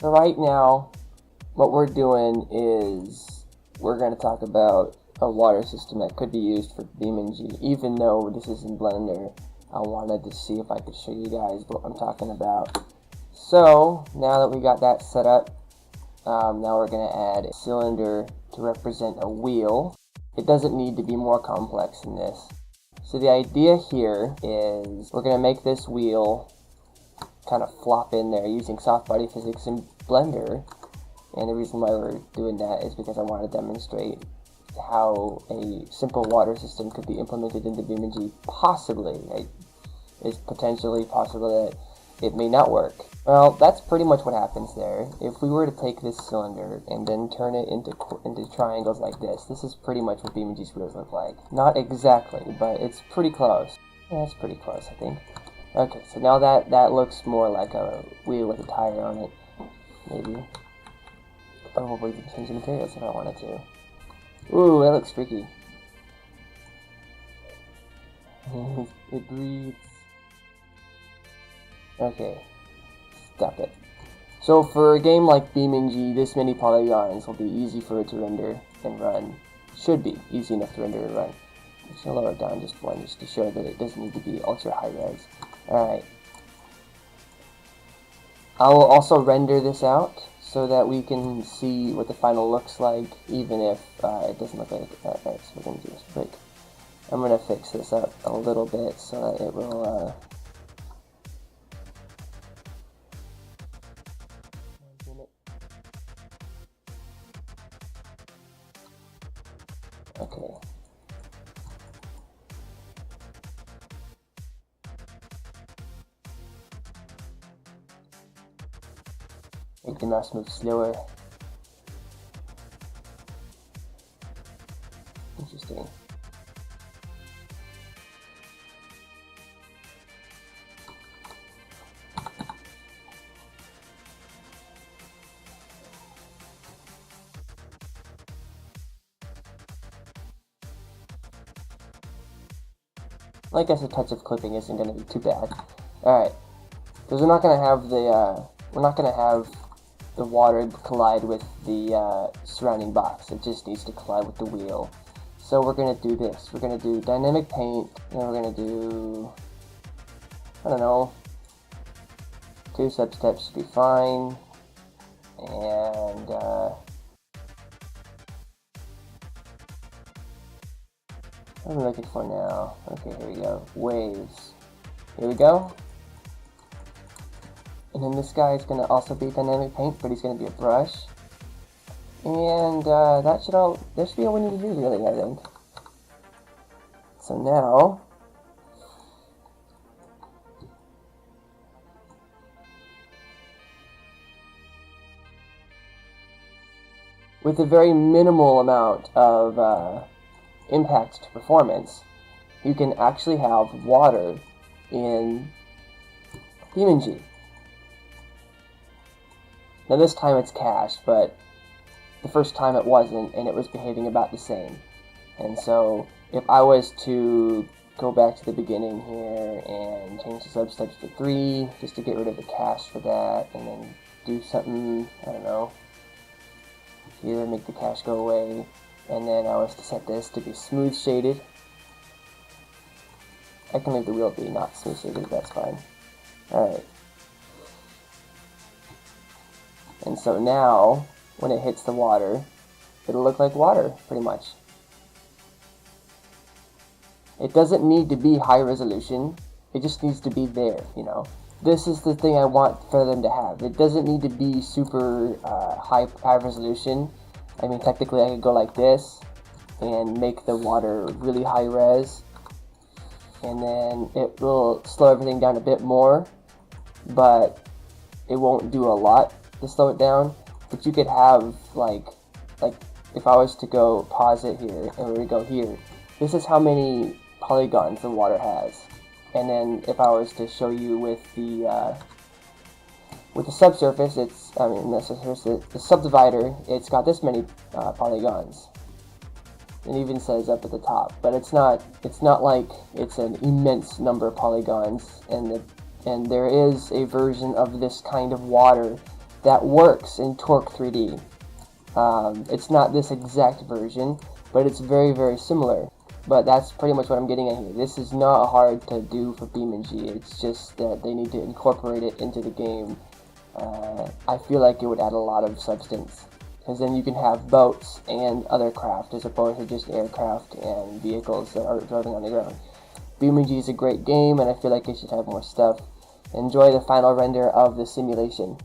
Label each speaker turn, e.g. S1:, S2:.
S1: So right now, what we're doing is we're going to talk about a water system that could be used for BeamNG. Even though this is in Blender, I wanted to see if I could show you guys what I'm talking about. So now that we got that set up, now we're going to add a cylinder to represent a wheel. It doesn't need to be more complex than this. So the idea here is we're going to make this wheel kind of flop in there using soft body physics in Blender. And the reason why we're doing that is because I want to demonstrate how a simple water system could be implemented into BeamNG. Possibly. It's potentially possible that it may not work. Well, that's pretty much what happens there. If we were to take this cylinder and then turn it into triangles like this is pretty much what BeamNG's wheels look like. Not exactly, but it's pretty close. Yeah, that's pretty close, I think. Okay, so now that looks more like a wheel with a tire on it. Maybe. Probably even change the materials if I wanted to. Ooh, that looks freaky. It breathes. Okay, stop it. So for a game like BeamNG, this many polygons will be easy for it to render and run. Should be easy enough to render and run. I'm just going to lower it down just one, just to show that it doesn't need to be ultra high res. Alright. I will also render this out so that we can see what the final looks like, even if it doesn't look like it. Alright, so we're going to do this quick. I'm going to fix this up a little bit so that it will... Okay. Make the mouse move slower. Interesting. I guess a touch of clipping isn't going to be too bad. Alright, because we're not going to have the water collide with the surrounding box. It just needs to collide with the wheel. So we're going to do this. We're going to do dynamic paint, and we're going to do, I don't know, 2 substeps should be fine. And what am I looking for now? Okay, here we go. Waves. Here we go. And then this guy is going to also be dynamic paint, but he's going to be a brush. And that should be all we need to do, really, I think. So now, with a very minimal amount of impact to performance, you can actually have water in BeamNG. Now this time it's cached, but the first time it wasn't, and it was behaving about the same. And so if I was to go back to the beginning here and change the substeps to 3, just to get rid of the cache for that, and then do something, I don't know, here, make the cache go away, and then I was to set this to be smooth shaded. I can leave the wheel be not smooth shaded, that's fine. Alright. And so now, when it hits the water, it'll look like water, pretty much. It doesn't need to be high resolution, it just needs to be there, you know. This is the thing I want for them to have. It doesn't need to be super high resolution. I mean, technically I could go like this and make the water really high res, and then it will slow everything down a bit more, but it won't do a lot to slow it down. But you could have like if I was to go pause it here and we go here, this is how many polygons the water has. And then if I was to show you with the subsurface, the subdivider, it's got this many polygons. It even says up at the top, but it's not like it's an immense number of polygons. And there is a version of this kind of water that works in Torque 3D. It's not this exact version, but it's very, very similar. But that's pretty much what I'm getting at here. This is not hard to do for BeamNG. It's just that they need to incorporate it into the game. I feel like it would add a lot of substance, because then you can have boats and other craft as opposed to just aircraft and vehicles that are driving on the ground. BeamNG is a great game, and I feel like it should have more stuff. Enjoy the final render of the simulation.